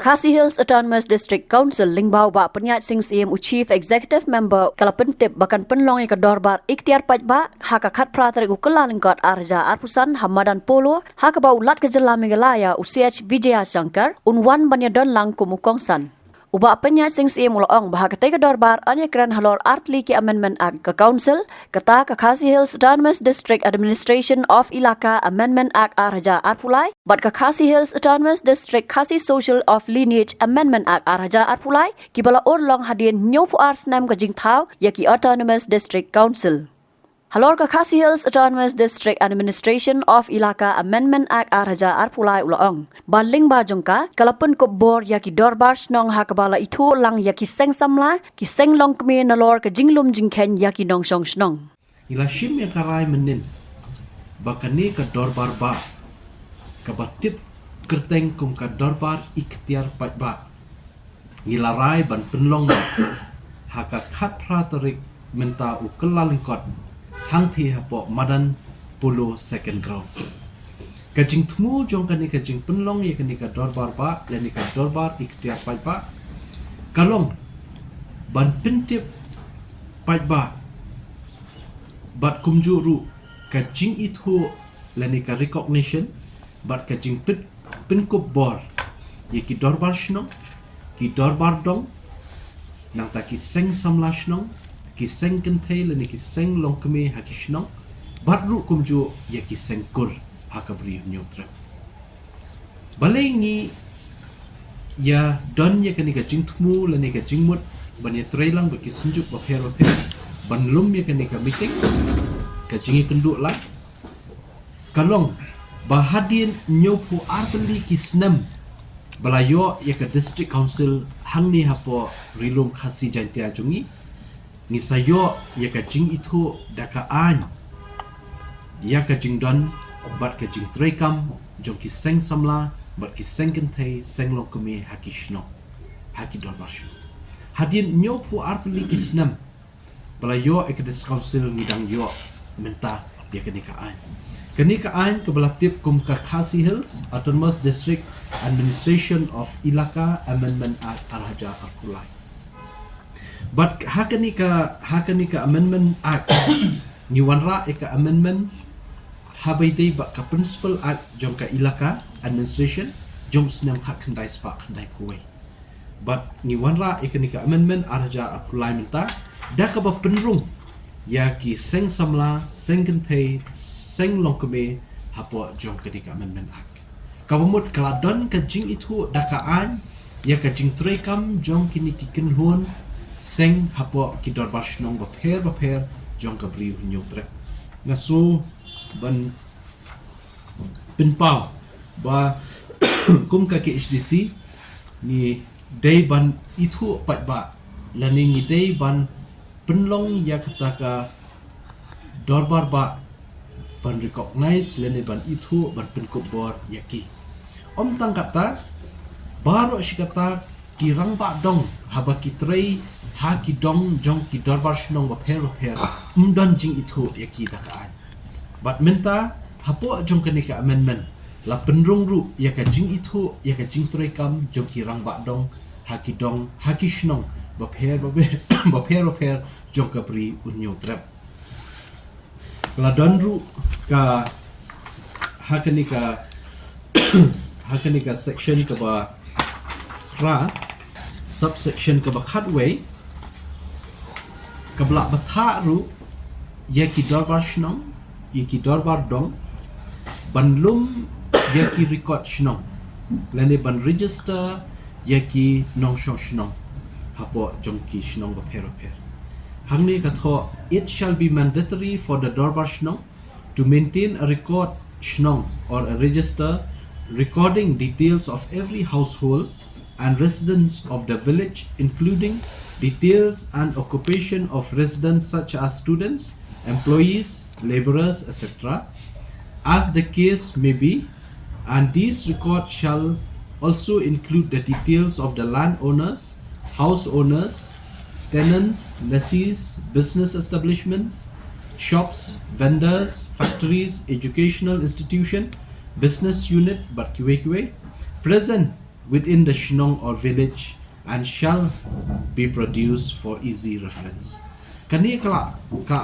Khasi Hills Autonomous District Council lingbau ba penyat sing CM Chief Executive Member kala pentip bahkan penlong ke dorbar ikhtiar pajba haka khat pratari ukela lingkot arja arpusan Hamadan Polo haka ba ulat ke jelami gelaya UCH Vijaya Shankar unwan banyadon lang kumukongsan. Uba penyat sing CM ulong bahaka tega dorbar anya kran halor artli ki amendment act ke council kata ke Khasi Hills Autonomous District Administration of Ilaka Amendment Act arja arpulai but ke Khasi Hills Autonomous District Khasi Social of Lineage Amendment Act arja arpulai ki bala orlong hadien nyopu arsnam ke jingthau yaki Autonomous District Council. Halor ke Khasi Hills Autonomous District Administration of Ilaka Amendment Act arja arpulai ulong. Baling ba jongka kalapun ko bor yaki dorbar snong hakabala itu lang yaki seng samla ki seng long kmi nalor ke jinglum jingken yaki nong song snong. Ila shim yang karai menin bakani ke dorbar ba kabatip kerteng kum ke dorbar ikhtiar pat ba ila rai ban penlong haka khat pratarik menta ukela lingkot hang thi hapo Madan Polo second ground. Kajing tmu jong kani kajing penlong ye kani ka dorbar ba lani ka dorbar ikhtiar pat ba kalong ban pentip pat ba bat kumjuru kajing itu lani ka recognition bat kajing penkup bor ye ki dorbar shnong ki dorbar dong nang ta ki seng samla shnong ki seng kentai lani ki seng long keme haki shnong bat ru kumju ye ki seng kur hakabri nyutra balengi ya don ye kani kajing tmu lani kajing mut ban ye trailang baki sunjuk ba pher ban lum ye kani ka meeting kajing kenduk lah kalong bahadin nyopu arteli kisnam balayo ye ka district council hangni hapo rilum khasi jantia jungi ni sayo ye ka jing itu daka an ya ka jing don bat ka jing trekam jong ki seng samla bat ki seng kentai seng long keme haki shno haki dor barshu hadin nyopu arteli kisnam balayo ye ka district council ngidang yo menta ye ka nikaan Kenikaan kebelatip kum ka Khasi Hills Autonomous District Administration of Ilaka Amendment Act arhaja arkulai. But hakanika Amendment Act ni wanra eka amendment habaidei ba ka Principal Act jom ka Ilaka Administration jom senam khat kendai spak kendai kuwai. But ni wanra eka nika amendment arhaja arkulai menta dah ka ba penrung ya ki seng samla seng kentai seng long keme hapo jong ketika amendment act kabumut kaladon ka jing itu dakaan ya ka jing trekam jong kini kiken hun seng hapo ki dorbar shnong ba pher jong ka bri nyutre ngasu ban pinpau ba kum ka ke HDC ni day ban itu pat ba lani ni day ban penlong ya kata ka dorbar ba ban recognize lene ban itu ban penkup bor yaki om tang kata baru si kata kirang ba dong haba kitrei ha ki dong jong ki dorbar shnong ba pher dan jing itu yaki dakaan bat menta hapo jong kenika amendment la penrung ru ya ka jing itu ya ka jing trekam jong kirang ba dong ha ki dong ha ki shnong ba pher jong ka pri unyo trap ladon ru ka hakanika section ka ba ra subsection ka ba khatway ka bla batha ru yaki dorbar shnong yaki dorbar dong banlum yaki record shnong lane ban register yaki nong shnong hapo jongki shnong ba pher hangni katho it shall be mandatory for the dorbar shnong to maintain a record shnong or a register recording details of every household and residents of the village, including details and occupation of residents such as students, employees, laborers, etc., as the case may be, and these records shall also include the details of the landowners, house owners, tenants, lessees, business establishments, shops, vendors, factories, educational institution, business unit, but present within the Shnong or village and shall be produced for easy reference. Kani ka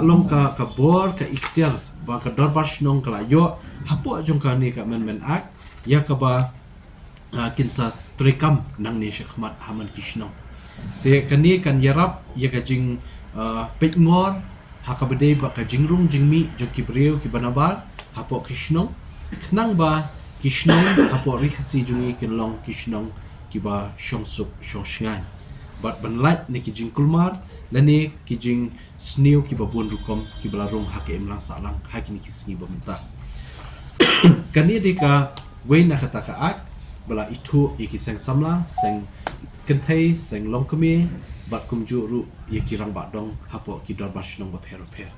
long ka bor ka ikhtiar ba ka dorbar Shnong kala yo hapo jong kani ka amendment act ya ka ba kinsa trekam nang ni Shekhmat Haman Kishnong. Te kani kan yarap ya ka jing petngor hakabede ba ka jingrung jingmi jong kibreu ki banabar hapo Kishnong nang ba Kishnong hapo rikhasi jungi kinlong Kishnong ki ba shongsuk shongsngai bat banlat ni ki jing kulmar lani ki jing sniu ki ba bun rukom ki belarung hakim lang salang hakim ki sni bamenta kani deka weina kata ka ak bala itu iki seng samla seng kentai seng longkemi bat kumju ru yeki rang ba dong hapo ki dor bashnong ba phero pher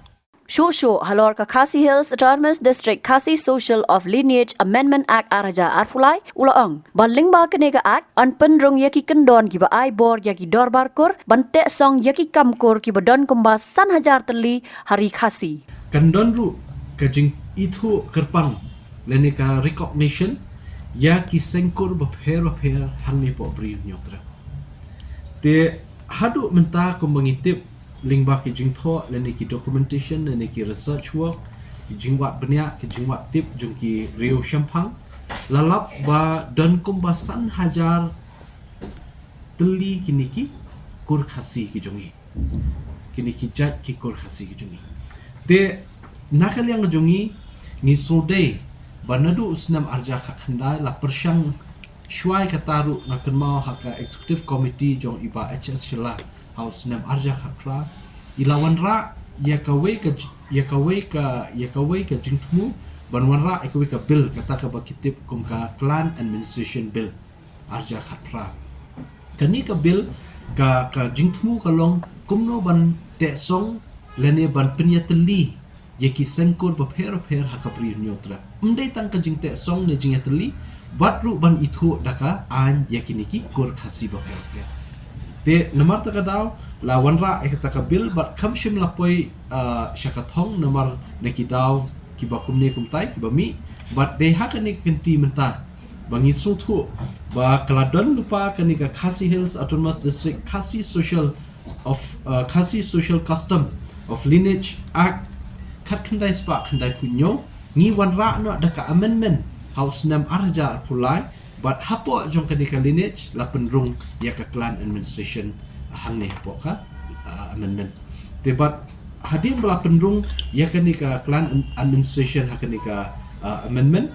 Shosho halor ka Khasi Hills Autonomous District Khasi Social of Lineage Amendment Act araja arpulai ulaang baling ba kenega act anpen rong yaki kendon ki ba ai bor yaki dorbar kor bante song yaki kamkor ki ba don kumba san hajar teli hari Khasi kendon ru ka jing itu kerpang lene ka recognition ya ki sengkor ba phero pher hangi po bri nyotra te hadu menta ko mengitip lingba ki jingtho lene ki documentation lene ki research work ki jingwat benya ki jingwat tip jung ki rio shampang lalap ba dan kumba san hajar teli kini ki kur khasi ki jungi kini ki jat ki kur khasi ki jungi te nakal yang jungi ni sode banadu usnam arja khakhandai la persyang shwai kataru ngakan mau haka executive committee jong iba HS shila House nam arja khakra ilawan ra yakawe ka jingtmu banwan ra ikawe ka bill kata ka bakitip kum ka clan administration bill arja khakra kani ka bill ka jingtmu kalong kumno ban te song lene ban penyateli yaki sengkur ba pher hakapri nyotra mdai tang ka jingte song ne jingateli batru ban itu daka an yakiniki kur khasi ba pher te namar ta kadaw la wanra ekta ka bil bat khamshim la poi shakathong namar nekidaw ki bakum ne kumtai ki bami bat de hakani kenti menta bangi suthu ba kaladon lupa kani ka Khasi Hills Autonomous District Khasi Social Custom of Lineage Act khat khandai spa khandai punyo ngi wanra no daka amendment house nam arja pulai but hapo jong kadika lineage la penrung ya ka clan administration hang ne po ka amendment debat hadim bala penrung ya kadika clan administration hakanika amendment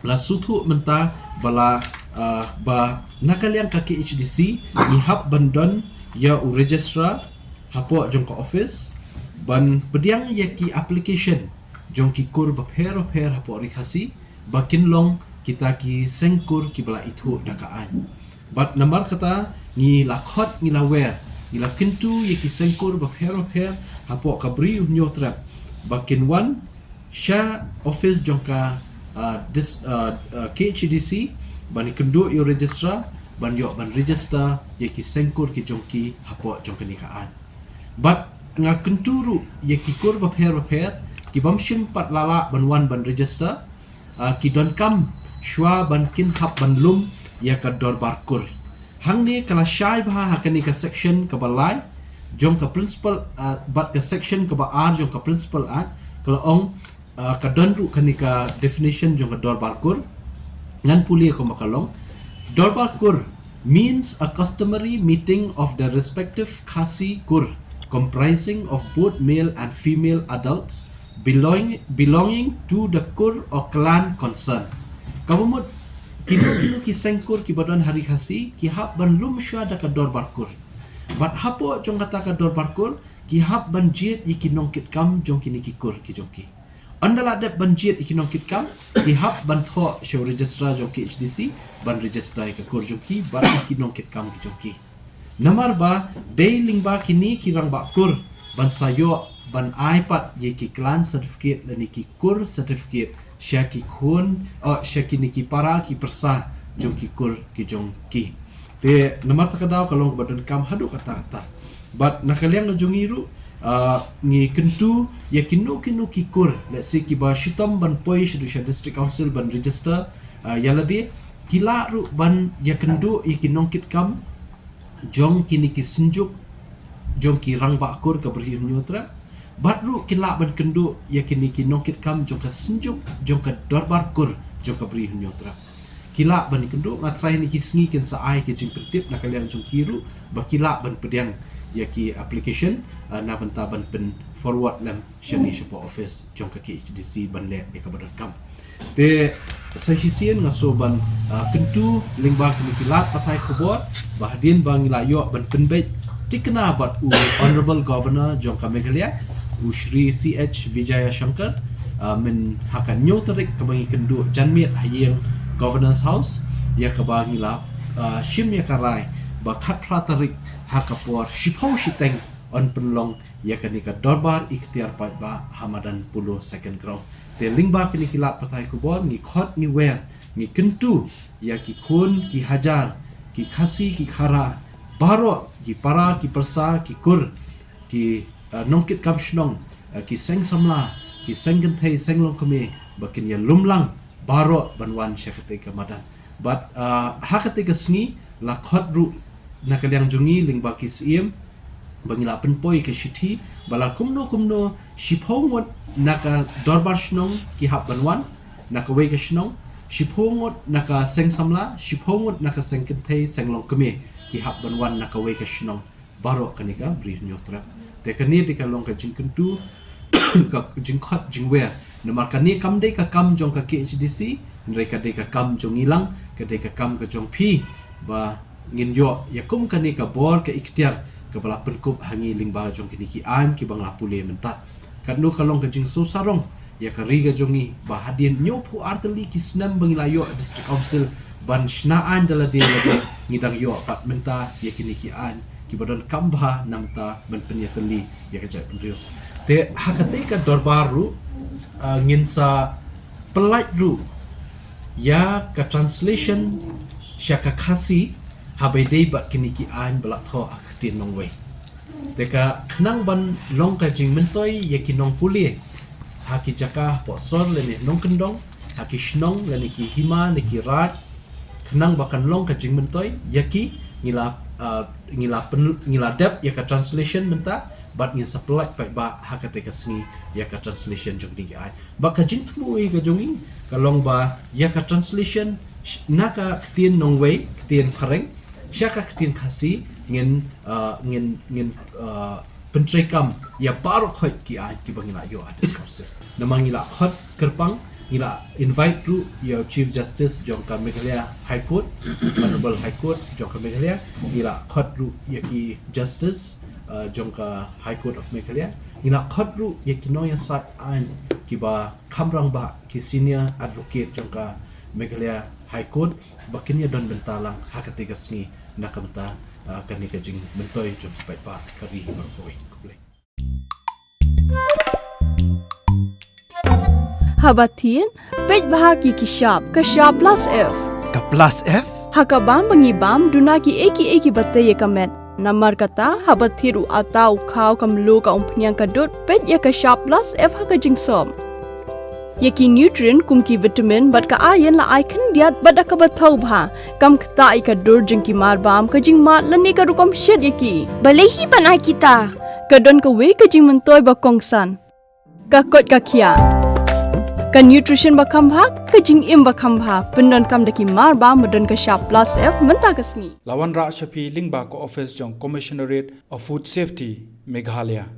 la suthu menta bala ba nakaliang ka KHDC ni hab bandon ya u registrar hapo jong ka office ban pediang ya ki application jong ki kur ba pher hapo rikhasi bakin long kita ki sengkur ki bala itu dakaan but namar kata ni lakhot ni lawer ni lakintu ye ki sengkur ba pher hapo kabri nyotra bakin one sha office jongka KHDC bani kendu yo registrar ban register ye ki sengkur ki jongki hapo jongka nikaan but nga kenturu ye ki kur ba pher ki bamshin pat lala ban one ban register ki don kam shwa ban kin hap ban lum ya ka dor barkur hang ni kala shai bha hakani ka section ka balai jong ka principal bat ka section ka ba ar jong ka principal act kala ong ka don ru kani ka definition jong ka dor barkur ngan puli ko makalong dor barkur means a customary meeting of the respective Khasi kur comprising of both male and female adults belonging to the kur or clan concerned. Kabumut kilo ki sengkur ki badan hari Khasi ki hab ban lum sha da ka dor barkur bat hapo jong kata ka dor barkur ki hab ban jet ki nongkit kam jong ki kur ki jongki andala de ban jet ki nongkit kam ki hab ban tho show registrar jong ki HDC ban register ka kur jongki bat ki nongkit kam ki jongki namar ba deiling ba kini ki rang ba kur ban sayo ban iPad ye ki clan certificate dan ki kur certificate syaki khun syaki niki para ki persa jong ki kur ki jong ki te namar takadaw kalong badan kam hadu kata but nakaliang na jongiru ni kentu ya kinu ki kur let's say ki ba shitam ban poi shidusha district council ban register yaladi kila ru ban ya kendo i kinongkit kam jong kini ki senjuk jong ki rang bakur ka berhi nyotra batru kila ban kendo ya kini ki nongkit kam jong ka senjuk jong ka dorbar kur jong ka berhi nyotra kila ban kendo matrai ni ki sngi ken sa ai ke jing pentip na kalian jong kiru ba kila ban pediang ya ki application na banta ban pen forward lam shani shop office jong ka ki HDC ban le ka badar kam te sahisian ngasoban kentu lingba kini kilat patai khobor bahdin bang layo ban penbet tikna bat honorable governor jong ka Meghalaya Shri CH Vijaya Shankar min hakan nyotarik kabangi kendu janmiat hayeng governors house ya kabangi la shim ya karai ba khat pratarik hakapor shipau shiteng on penlong ya kanika dorbar ikhtiar ba Hamadan Pulo second ground te lingba kini kilat patai kubon ngi khot ngi wer ngi kentu ya ki khun ki hajar ki khasi ki khara baro ki para ki persa ki kur ki nongkit kam shnong ki seng samla ki seng genthei seng long kame bakin ya lumlang baro banwan syakate kamadan but hakate kasni la khot ru nakalyang jungi lingba ki sim bangila penpoi ke shithi bala kumno shiphongot naka dorbar shnong ki hab banwan naka wei ke shnong shiphongot naka seng samla shiphongot naka seng kenthei seng long kame ki hab banwan naka wei ke shnong baro kanika bri nyotra te kani dika long ka jingkentu ka jingkhat jingwer namar kani kam dei ka kam jong ka HDC mereka dei ka kam jong ilang ka dei ka kam ka jong phi ba ngin yo yakum kani ka bor ka ikhtiar ka bala penkup hangi lingba jong kini ki an ki bangla pule mentat kanu kalong ka jing so sarong ya ka riga jongi ba hadin nyopu arteli ki snam bangilayo district council ban shnaan dala de ngidang yo pat menta ya kini ki an ki badan kambha namta ban penyateli ya ka jai penrio te hakate ka dorbaru ngin sa pelaj ru ya ka translation syaka khasi habai dei bat kini ki an balak tho aktin nong wei teka khnang ban long ka jing mentoi ya ki nong puli haki jaka po sor le ni nong kendong haki shnong le ni ki hima ni ki raj khnang bakan long ka jing mentoi ya ki ngila dep ya ka translation menta bat ngin supply pai ba hakate ka sngi ya ka translation jong di ai ba ka jing tmui ka jongi ka long ba ya ka translation naka ktin nong wei ktin phareng syaka ktin khasi ngin pentrai kam ya baru khot ki ai ki bangila yo discourse namangila khot kerpang ngila invite ru yo chief justice jong ka Meghalaya high court honorable high court jong ka Meghalaya ngila khot ru ya ki justice jong ka high court of Meghalaya ngila khot ru ya ki noya sat an ki ba khamrang ba ki senior advocate jong ka Meghalaya high court bakin ya don bentalang hakati ka sngi nakamta kani ka jing mentoi jong pai pa kari berkoi kuble Habatin pej bahagi ki shop ka shop plus F Ka plus F? hakabam bangibam duna ki eki batte ye kamet namar kata habathiru atau khau kamlu ka umpnyang ka dot pej ya ka shop plus F haka jingsom yaki nutrient kum ki vitamin bat ka iron la icon diat bada ka bathau bha kam khta I ka dur jing ki mar bam ka jing mat lani ka rukom shed yaki balehi banai kita ka don ka we ka jing mentoy ba kongsan ka kot ka khia ka nutrition ba kham bha ka jing im ba kham bha pendon kam daki mar bam modon ka sharp plus F menta ka sngi Lawan Ra Shafi Lingba ko office jong Commissionerate of Food Safety Meghalaya